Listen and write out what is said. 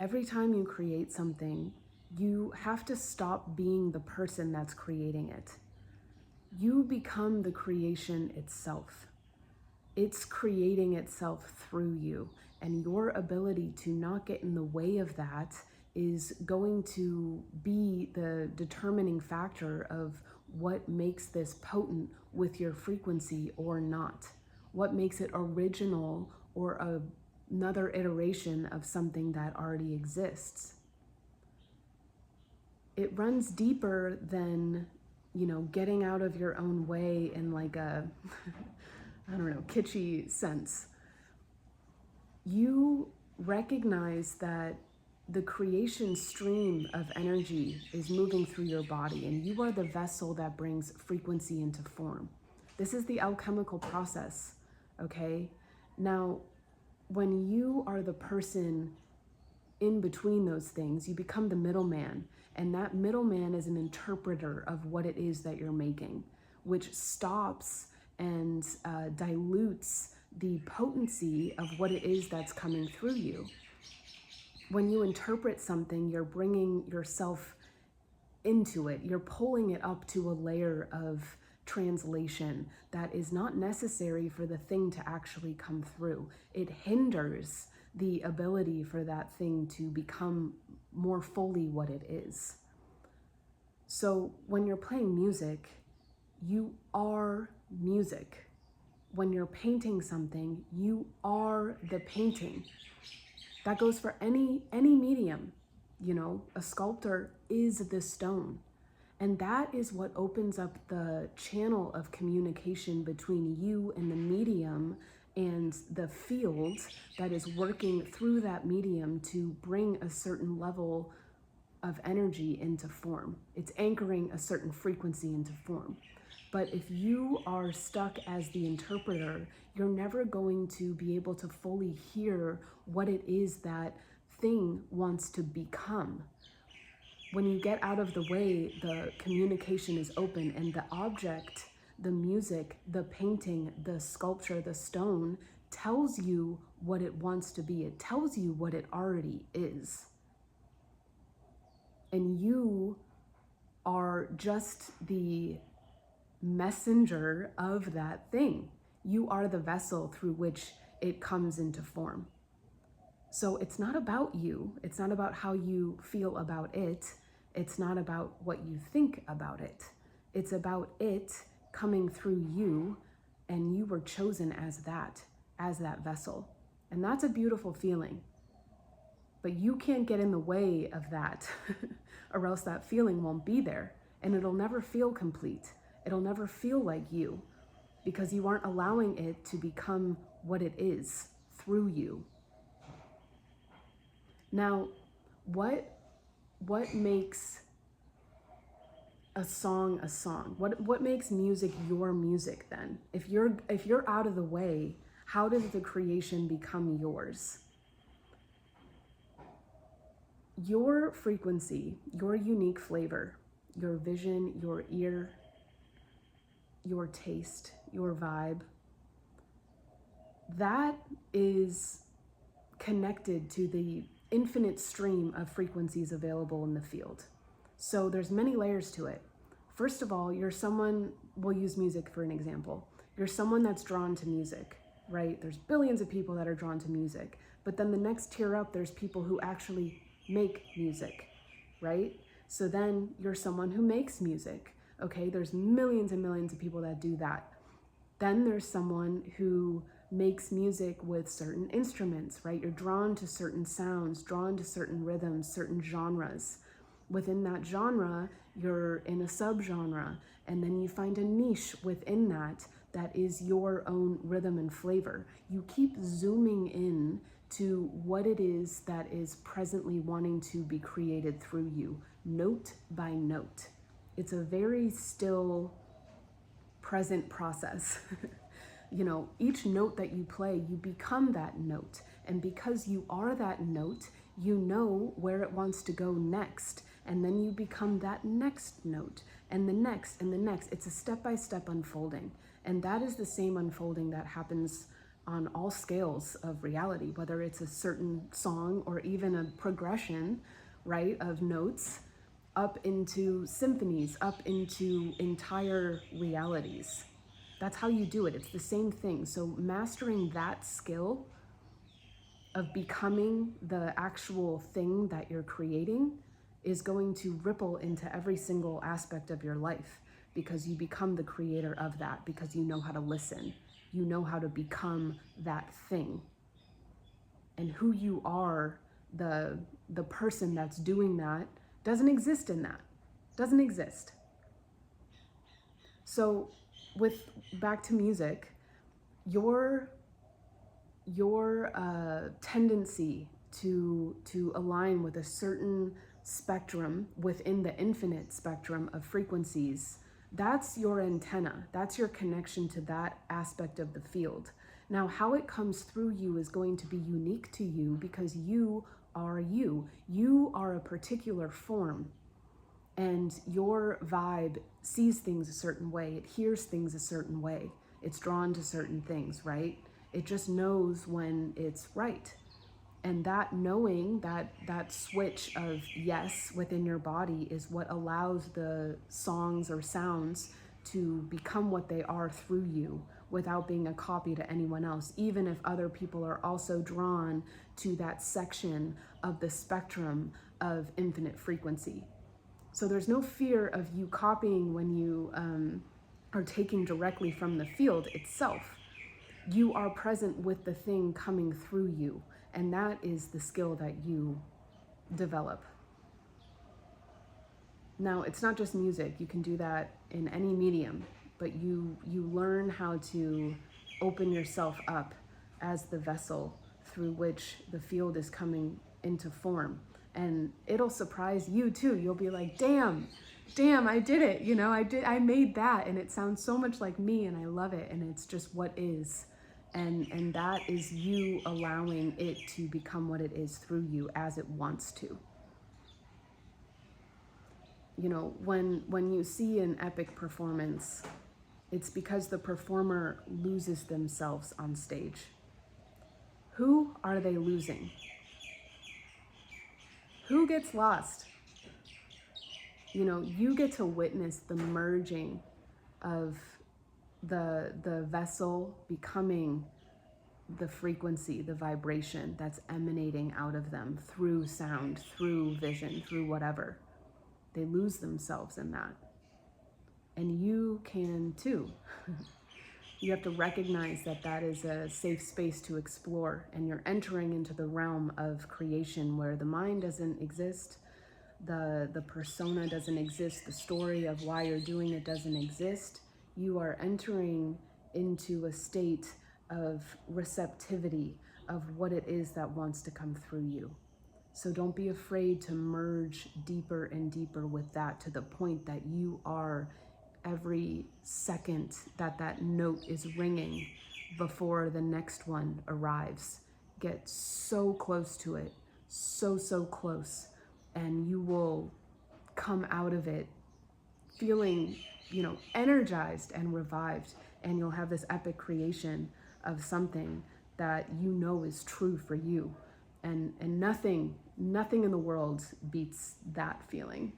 Every time you create something, you have to stop being the person that's creating it. You become the creation itself. It's creating itself through you, and your ability to not get in the way of that is going to be the determining factor of what makes this potent with your frequency or not, what makes it original or another iteration of something that already exists. It runs deeper than, getting out of your own way in like a I don't know, kitschy sense. You recognize that the creation stream of energy is moving through your body, and you are the vessel that brings frequency into form. This is the alchemical process, okay? Now, when you are the person in between those things, you become the middleman, and that middleman is an interpreter of what it is that you're making, which stops and dilutes the potency of what it is that's coming through you. When you interpret something, you're bringing yourself into it. You're pulling it up to a layer of translation that is not necessary for the thing to actually come through. It hinders the ability for that thing to become more fully what it is. So when you're playing music, you are music. When you're painting something, you are the painting. That goes for any medium. A sculptor is the stone. And that is what opens up the channel of communication between you and the medium and the field that is working through that medium to bring a certain level of energy into form. It's anchoring a certain frequency into form. But if you are stuck as the interpreter, you're never going to be able to fully hear what it is that thing wants to become. When you get out of the way, the communication is open, and the object, the music, the painting, the sculpture, the stone tells you what it wants to be. It tells you what it already is. And you are just the messenger of that thing. You are the vessel through which it comes into form. So it's not about you. It's not about how you feel about it. It's not about what you think about it. It's about it coming through you, and you were chosen as that vessel. And that's a beautiful feeling. But you can't get in the way of that or else that feeling won't be there, and it'll never feel complete. It'll never feel like you, because you aren't allowing it to become what it is through you. Now, what makes a song a song? What makes music your music then? If you're out of the way, how does the creation become yours? Your frequency, your unique flavor, your vision, your ear, your taste, your vibe, that is connected to the infinite stream of frequencies available in the field. So there's many layers to it. First of all, you're someone, we'll use music for an example. You're someone that's drawn to music, right? There's billions of people that are drawn to music. But then the next tier up, there's people who actually make music, right? So then you're someone who makes music, okay? There's millions and millions of people that do that. Then there's someone who makes music with certain instruments, right? You're drawn to certain sounds, drawn to certain rhythms, certain genres. Within that genre, you're in a subgenre, and then you find a niche within that is your own rhythm and flavor. You keep zooming in to what it is that is presently wanting to be created through you, note by note. It's a very still, present process. Each note that you play, you become that note. And because you are that note, you know where it wants to go next. And then you become that next note, and the next, and the next. It's a step-by-step unfolding. And that is the same unfolding that happens on all scales of reality, whether it's a certain song or even a progression, right, of notes up into symphonies, up into entire realities. That's how you do it. It's the same thing. So mastering that skill of becoming the actual thing that you're creating is going to ripple into every single aspect of your life, because you become the creator of that, because you know how to listen. You know how to become that thing. And who you are, the person that's doing that, doesn't exist in that. Doesn't exist. So with back to music, your tendency to align with a certain spectrum within the infinite spectrum of frequencies, that's your antenna. That's your connection to that aspect of the field. Now, how it comes through you is going to be unique to you, because you are you. You are a particular form, and your vibe sees things a certain way. It hears things a certain way. It's drawn to certain things, right? It just knows when it's right. And that knowing, that switch of yes within your body, is what allows the songs or sounds to become what they are through you, without being a copy to anyone else, even if other people are also drawn to that section of the spectrum of infinite frequency. So there's no fear of you copying when you are taking directly from the field itself. You are present with the thing coming through you, and that is the skill that you develop. Now, it's not just music. You can do that in any medium, but you learn how to open yourself up as the vessel through which the field is coming into form. And it'll surprise you too. You'll be like, damn, I did it. You know, I made that, and it sounds so much like me, and I love it. And it's just what is. And that is you allowing it to become what it is through you, as it wants to. You know, when you see an epic performance, it's because the performer loses themselves on stage. Who are they losing? Who gets lost? You know, you get to witness the merging of the vessel becoming the frequency, the vibration that's emanating out of them through sound, through vision, through whatever. They lose themselves in that. And you can too. You have to recognize that that is a safe space to explore, and you're entering into the realm of creation where the mind doesn't exist, the persona doesn't exist, the story of why you're doing it doesn't exist. You are entering into a state of receptivity of what it is that wants to come through you. So don't be afraid to merge deeper and deeper with that, to the point that you are, every second that that note is ringing before the next one arrives, get so close to it, so close, and you will come out of it feeling, you know, energized and revived, and you'll have this epic creation of something that you know is true for you. And nothing in the world beats that feeling.